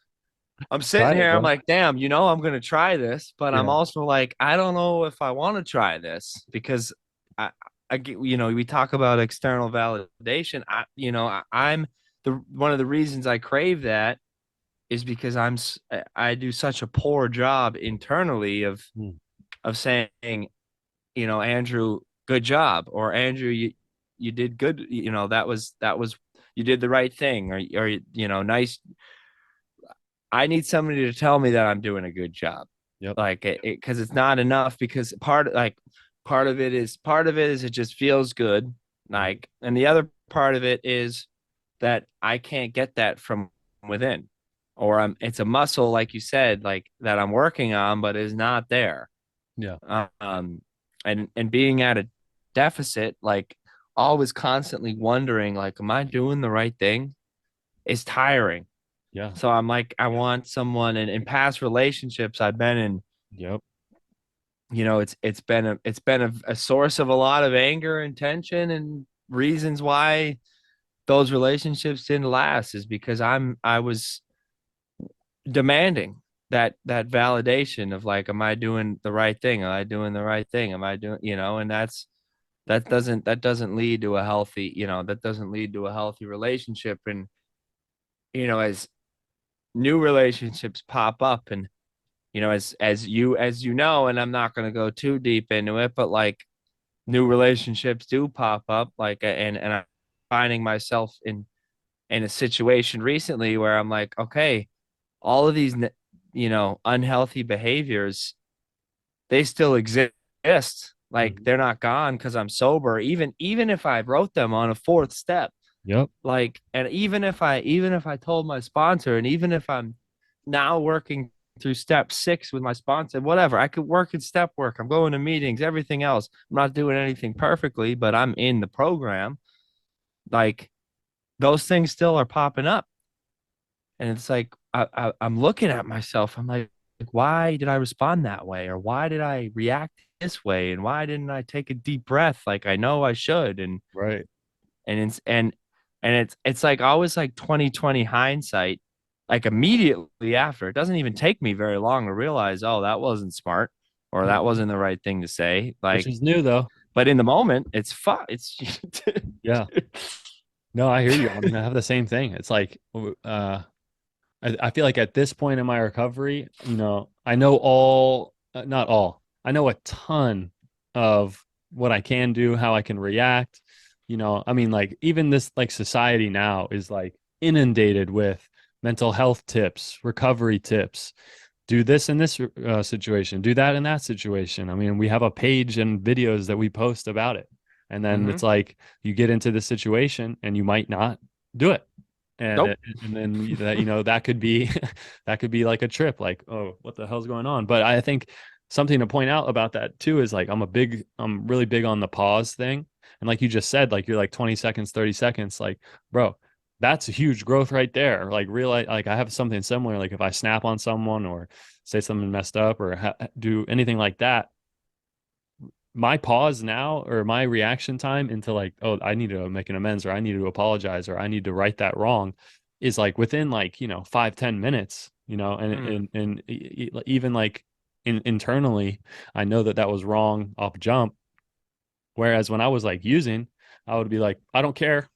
I'm sitting Try it, here, I'm bro. like, damn, I'm gonna try this, but I'm Yeah. also like, I don't know if I want to try this because I, I get, we talk about external validation. I'm the one of the reasons I crave that is because I do such a poor job internally of Mm. saying, Andrew, good job, or Andrew, you did good, that was you did the right thing, or nice. I need somebody to tell me that I'm doing a good job, Yep. like because it's not enough, because part of it is it just feels good, Mhm. like, and the other part of it is that I can't get that from within, or it's a muscle, like you said, like that I'm working on, but is not there. Yeah. um and being at a deficit, like always constantly wondering, like, am I doing the right thing, is tiring. Yeah. So I'm like, I want someone, in past relationships I've been in, Yep. it's been a source of a lot of anger and tension, and reasons why those relationships didn't last is because I was demanding that validation of, like, am I doing the right thing? Am I doing the right thing? Am I doing, and that doesn't lead to a healthy, relationship. And as new relationships pop up, and as you know, and I'm not going to go too deep into it, but like, new relationships do pop up, like, and I'm finding myself in a situation recently where I'm like, okay, all of these unhealthy behaviors, they still exist. Like, Mhm. they're not gone because I'm sober, even if I wrote them on a fourth step. Yep. Like, and even if I told my sponsor, and even if I'm now working through step 6 with my sponsor, whatever, I could work in step work, I'm going to meetings, everything else, I'm not doing anything perfectly, but I'm in the program. Like, those things still are popping up. And it's like, I'm looking at myself, I'm like, why did I respond that way, or why did I react this way, and why didn't I take a deep breath like I know I should? Right. And it's like always, like, 2020 hindsight, like immediately after. It doesn't even take me very long to realize, oh, that wasn't smart, or that Mhm. wasn't the right thing to say. Which Like, is new though. but in the moment, it's fun. It's Yeah. No, I hear you. I mean, I have the same thing. It's like, I feel like at this point in my recovery, I know not all, I know a ton of what I can do, how I can react. I mean, like, even this, like, society now is like inundated with mental health tips, recovery tips. Do this in this situation, do that in that situation. I mean, we have a page and videos that we post about it. And then mm-hmm. it's like you get into this situation and you might not do it, and Nope. and then that that could be that could be like a trip, like, oh, what the hell's going on? But I think something to point out about that too is, like, I'm really big on the pause thing. And like you just said, like, you're like 20 seconds, 30 seconds, like, bro, that's a huge growth right there. Like, realize, like, I have something similar, like if I snap on someone or say something messed up or do anything like that, my pause now, or my reaction time into, like, oh, I need to make an amends, or I need to apologize, or I need to right that wrong, is like within, like, 5-10 minutes, Mm. and even like internally, I know that that was wrong off jump. Whereas when I was like using, I would be like, I don't care,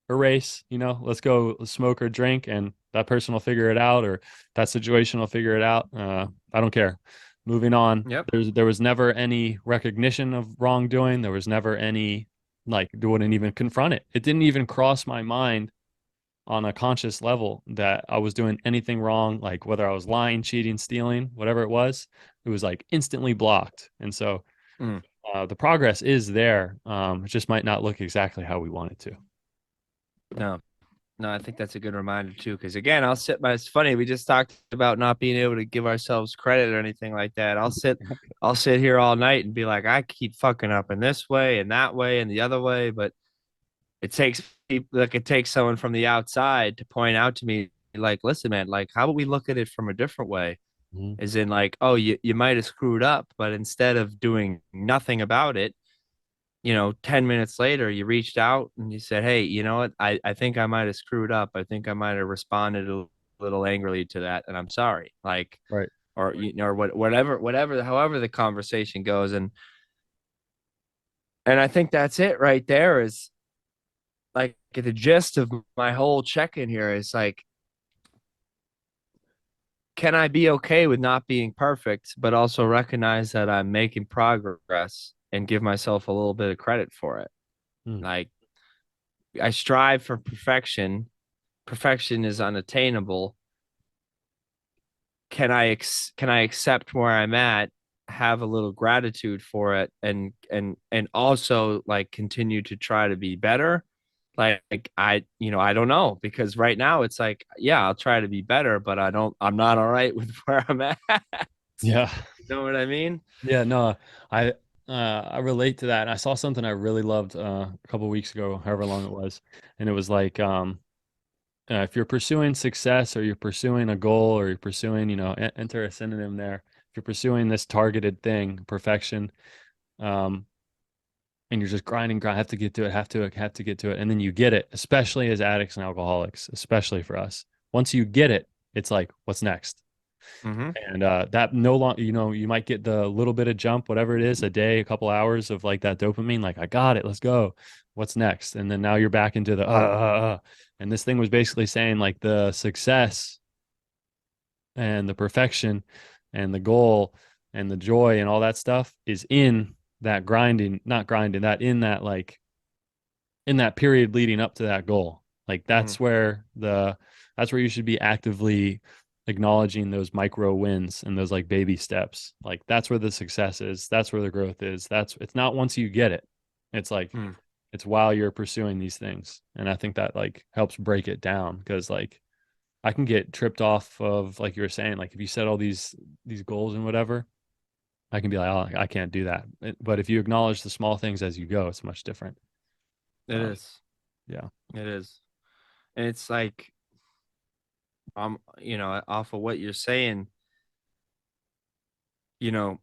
erase, let's go smoke or drink, and that person will figure it out, or that situation will figure it out. I don't care. Moving on. Yep. There was never any recognition of wrongdoing. There was never any, like, wouldn't even confront it. It didn't even cross my mind on a conscious level that I was doing anything wrong, like whether I was lying, cheating, stealing, whatever it was like instantly blocked. And so Mm. the progress is there. It just might not look exactly how we want it to. No. No, I think that's a good reminder too. Because again, it's funny. We just talked about not being able to give ourselves credit or anything like that. I'll sit here all night and be like, I keep fucking up in this way and that way and the other way. But it takes someone from the outside to point out to me, like, listen, man, like, how about we look at it from a different way? Mhm. As in, like, oh, you might have screwed up, but instead of doing nothing about it, 10 minutes later, you reached out and you said, hey, you know what? I think I might have screwed up. I think I might have responded a little angrily to that. And I'm sorry. Like, Right. or, or whatever, however the conversation goes. And I think that's it right there, is like the gist of my whole check in here is like, can I be okay with not being perfect, but also recognize that I'm making progress? and give myself a little bit of credit for it. Mm. Like I strive for perfection. Perfection is unattainable. Can I accept where I'm at, have a little gratitude for it, and also like continue to try to be better? Like I don't know, because right now it's like, yeah, I'll try to be better, but I'm not all right with where I'm at. Yeah. You know what I mean? Yeah, no, I I relate to that. And I saw something I really loved a couple weeks ago, however long it was, and it was like if you're pursuing success or you're pursuing a goal or you're pursuing, enter a synonym there. If you're pursuing this targeted thing, perfection, um, and you're just grinding, have to get to it, have to get to it, and then you get it, especially as addicts and alcoholics, especially for us. Once you get it, it's like, what's next? Mm-hmm. And that no longer, you might get the little bit of jump, whatever it is, a day, a couple hours of like that dopamine, like I got it, let's go. What's next? And then now you're back into the and this thing was basically saying like the success and the perfection and the goal and the joy and all that stuff is in that grinding, not grinding, that in that like in that period leading up to that goal. Like Mm-hmm. that's where you should be actively acknowledging those micro wins and those like baby steps. Like that's where the success is. That's where the growth is. It's not once you get it. It's like Mm. it's while you're pursuing these things. And I think that like helps break it down because like I can get tripped off of like you were saying, like if you set all these goals and whatever, I can be like, oh, I can't do that. But if you acknowledge the small things as you go, it's much different. It Um, is. yeah. It is. And it's like, off of what you're saying, you know,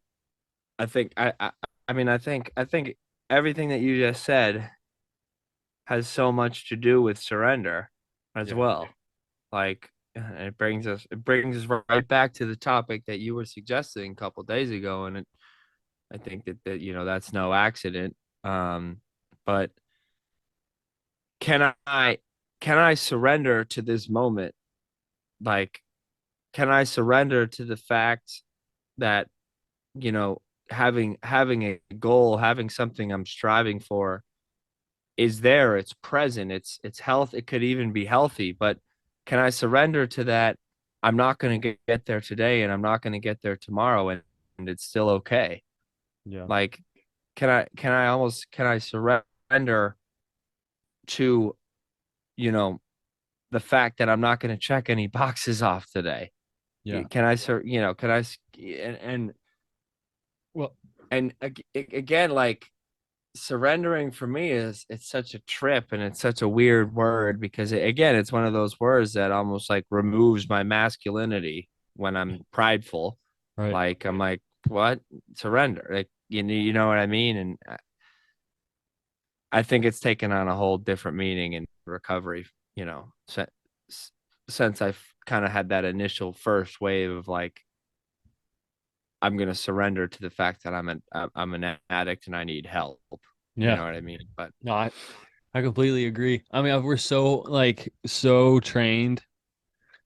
I think I mean I think everything that you just said has so much to do with surrender as Yeah. well. Like it brings us right back to the topic that you were suggesting a couple days ago, and I think that that's no accident. Um, but can I can I surrender to this moment? Like, can I surrender to the fact that you know having a goal, having something I'm striving for is there, it's present, it's health, it could even be healthy, but can I surrender to that? I'm not going to get there today, and I'm not going to get there tomorrow, and it's still okay. Yeah. Like, can I surrender to the fact that I'm not going to check any boxes off today? Yeah. Can I sir you know can I Well, again, like, surrendering for me is, it's such a trip, and it's such a weird word, because again, it's one of those words that almost like removes my masculinity when I'm prideful. right. Like, I'm like, what? Surrender? Like, you know what I mean? And I think it's taken on a whole different meaning in recovery, since I've kind of had that initial first wave of like, I'm going to surrender to the fact that I'm an addict and I need help. You Yeah. know what I mean? But No, I completely agree. I mean, we're so like so trained,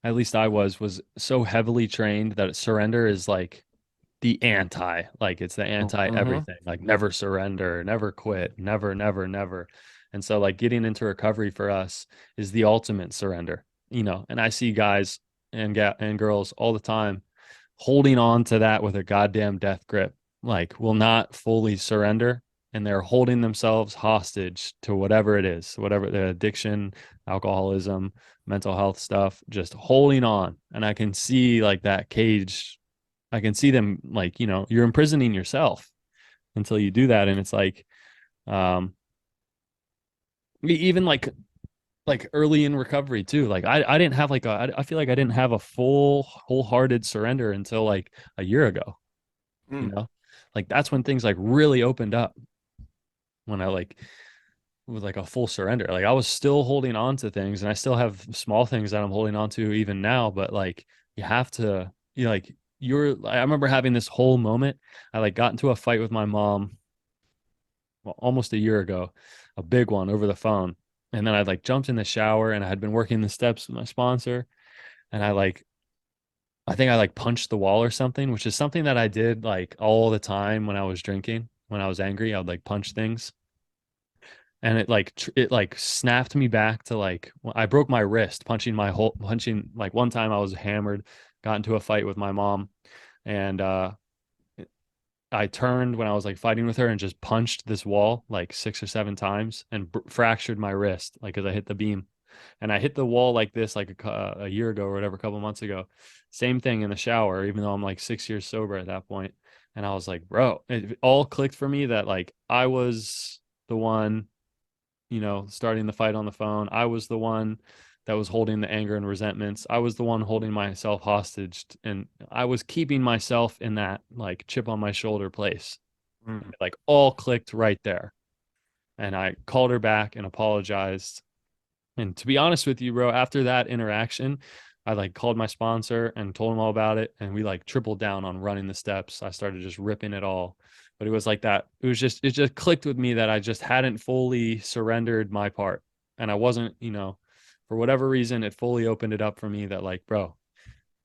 at least I was so heavily trained that surrender is like it's the anti mm-hmm. everything, like never surrender, never quit, never, never, never. And so like getting into recovery for us is the ultimate surrender, and I see guys and girls all the time holding on to that with a goddamn death grip, like will not fully surrender. And they're holding themselves hostage to whatever it is, whatever the addiction, alcoholism, mental health stuff, just holding on. And I can see like that cage. I can see them like, you're imprisoning yourself until you do that. And it's like, um, even like early in recovery too. Like I didn't have like I feel like I didn't have a full wholehearted surrender until like a year ago, you Mm. know, like that's when things like really opened up when I like with like a full surrender. Like I was still holding on to things and I still have small things that I'm holding on to even now, but like you have to, I remember having this whole moment. I like got into a fight with my mom, well, almost a year ago, a big one over the phone. And then I like jumped in the shower and I had been working the steps with my sponsor. And I think I like punched the wall or something, which is something that I did like all the time when I was drinking. when I was angry. I would like punch things, and it like snapped me back to like I broke my wrist punching like one time I was hammered, got into a fight with my mom, and I turned when I was like fighting with her and just punched this wall like 6 or 7 times and fractured my wrist like as I hit the beam. And I hit the wall like this like a year ago or whatever, a couple months ago. Same thing in the shower, even though I'm like 6 years sober at that point. And I was like, bro, it all clicked for me that like I was the one, starting the fight on the phone. I was the one that was holding the anger and resentments. I was the one holding myself hostage, and I was keeping myself in that like chip on my shoulder place. Mm. Like all clicked right there. And I called her back and apologized. And to be honest with you, bro, after that interaction, I like called my sponsor and told him all about it. And we like tripled down on running the steps. I started just ripping it all. But it was like that. It just clicked with me that I just hadn't fully surrendered my part. And I wasn't, for whatever reason, it fully opened it up for me that, like, bro,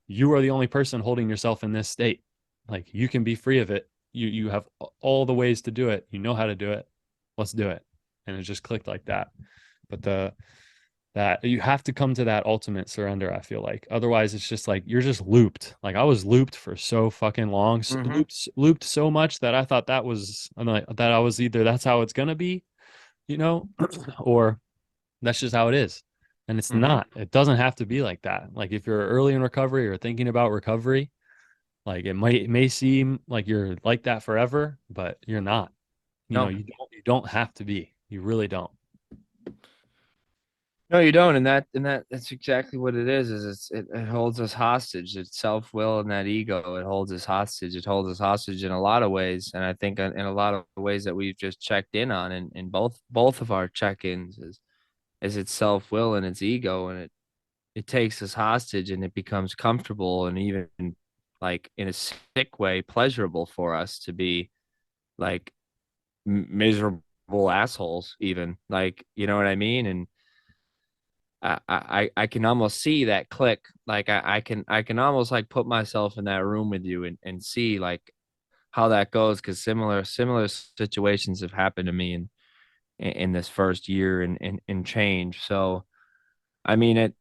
you are the only person holding yourself in this state. Like, you can be free of it. You have all the ways to do it. You know how to do it. Let's do it. And it just clicked like that. But that you have to come to that ultimate surrender, I feel like. Otherwise it's just like you're just looped. Like I was looped for so fucking long, Mm-hmm. looped so much that I thought that was that I was either that's how it's gonna be, you know or that's just how it is. And it's Mm-hmm. not. It doesn't have to be like that. Like if you're early in recovery or thinking about recovery, like it may seem like you're like that forever, but you're not. No, You don't have to be. You really don't. no, you don't. That's exactly what it is. It holds us hostage. It's self will and that ego. It holds us hostage. It holds us hostage in a lot of ways, and I think in a lot of ways that we've just checked in on in both of our check ins is its self will and its ego, and it takes us hostage, and it becomes comfortable and even like in a sick way pleasurable for us to be like miserable assholes, even like you know what I mean, and I can almost see that click. Like I can almost like put myself in that room with you and see like how that goes because similar situations have happened to me in this first year and change. So I mean it.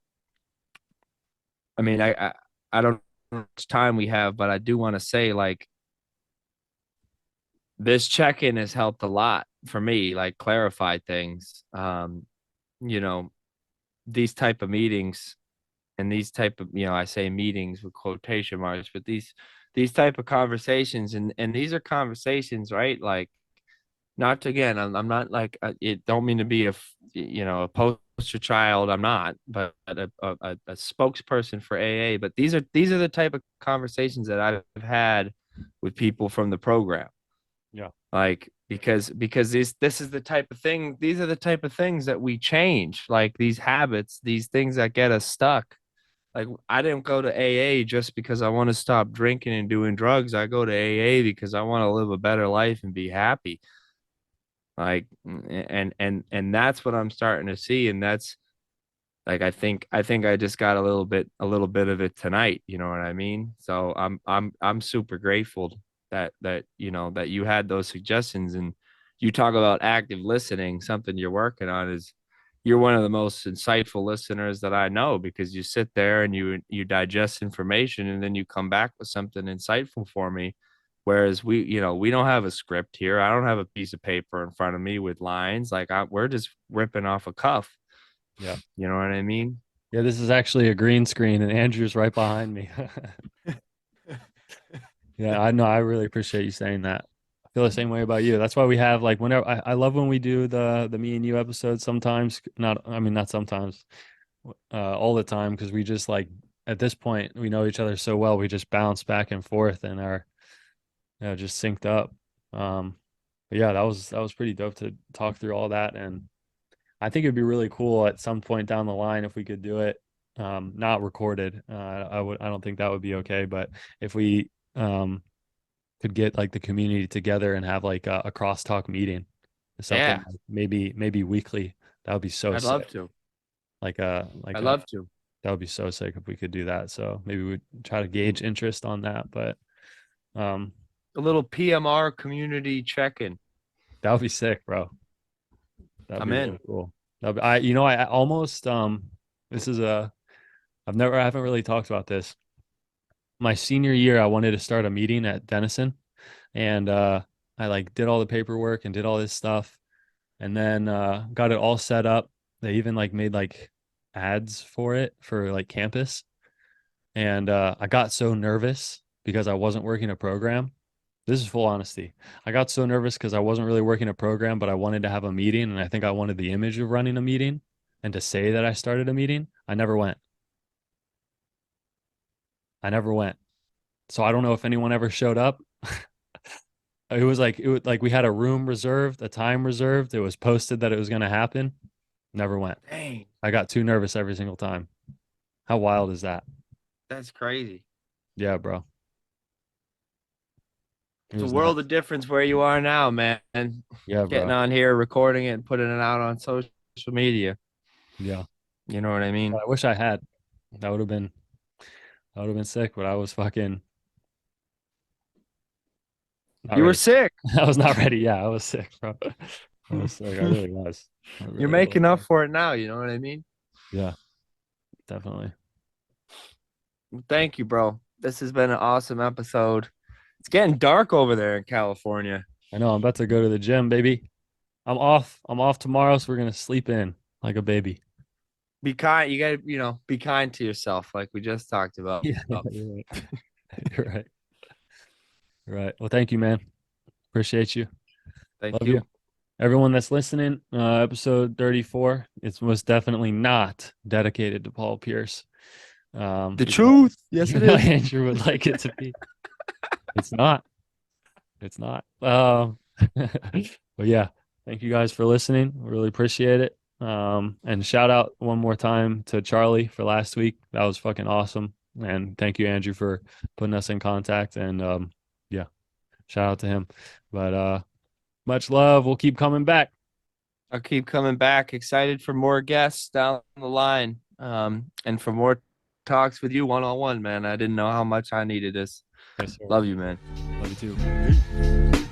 I mean I don't know how much time we have, but I do want to say like this check-in has helped a lot for me, like clarify things. You know, these type of meetings and these type of I say meetings with quotation marks, but these type of conversations and these are conversations, right? Like not to, again, I'm not like it don't mean to be a poster child. I'm not, but a spokesperson for AA. But these are the type of conversations that I've had with people from the program, Yeah. like because this is the type of thing. These are the type of things that we change, like these habits, these things that get us stuck. Like I didn't go to AA just because I want to stop drinking and doing drugs. I go to AA because I want to live a better life and be happy. Like and that's what I'm starting to see. And that's like I think I just got a little bit of it tonight. You know what I mean? So I'm super grateful that you had those suggestions, and you talk about active listening. Something you're working on is you're one of the most insightful listeners that I know because you sit there and you digest information and then you come back with something insightful for me. Whereas we don't have a script here. I don't have a piece of paper in front of me with lines. Like we're just ripping off a cuff. Yeah. You know what I mean? Yeah, this is actually a green screen and Andrew's right behind me. Yeah, I know. I really appreciate you saying that. I feel the same way about you. That's why we have like whenever I love when we do the me and you episodes sometimes. Not sometimes, all the time because we just like at this point we know each other so well. We just bounce back and forth and are just synced up. But yeah, that was pretty dope to talk through all that, and I think it'd be really cool at some point down the line if we could do it, not recorded. I don't think that would be okay, but if we could get like the community together and have like a crosstalk meeting, something Yeah, like maybe weekly, that would be so I'd love sick. to. Like a like I'd a love to. that would be so sick if we could do that. So maybe we'd try to gauge interest on that, but um A little PMR community check-in. That would be sick, bro. That'd be I'm really in. cool. I almost this is a I haven't really talked about this. My senior year, I wanted to start a meeting at Denison, and I like did all the paperwork and did all this stuff, and then got it all set up. They even like made like ads for it for like campus, and I got so nervous because I wasn't working a program. This is full honesty. I got so nervous because I wasn't really working a program, but I wanted to have a meeting, and I think I wanted the image of running a meeting and to say that I started a meeting. I never went. I never went. So I don't know if anyone ever showed up. It was like we had a room reserved, a time reserved. It was posted that it was going to happen. Never went. Dang, I got too nervous every single time. How wild is that? that's crazy. Yeah, bro. It It's a was world of nuts. difference where you are now, man. Yeah, Getting bro. on here, recording it, and putting it out on social media. Yeah. You know what I mean? I wish I had. That would have been sick, but I was fucking not You were ready. sick. I was not ready. Yeah, I was sick, bro. I was sick. I really was. I You're really making up was. for it now. You know what I mean? Yeah, definitely. Thank you, bro. This has been an awesome episode. It's getting dark over there in California. I know I'm about to go to the gym, baby. I'm off. I'm off tomorrow, so we're gonna sleep in like a baby. Be kind. You gotta, be kind to yourself, like we just talked about. Yeah, you're right. You're right. You're right. Well, thank you, man. Appreciate you. Thank Love you. you. Everyone that's listening, episode 34, it's most definitely not dedicated to Paul Pierce. The Even though, truth. Yes, it even though is. Andrew would like it to be. It's not. It's not. But yeah, thank you guys for listening. Really appreciate it. And shout out one more time to Charlie for last week. That was fucking awesome. And thank you, Andrew, for putting us in contact. And yeah, shout out to him. But much love. We'll keep coming back. I'll keep coming back. Excited for more guests down the line. And for more talks with you one on one, man. I didn't know how much I needed this. Yes, sir. Love you, man. Love you too.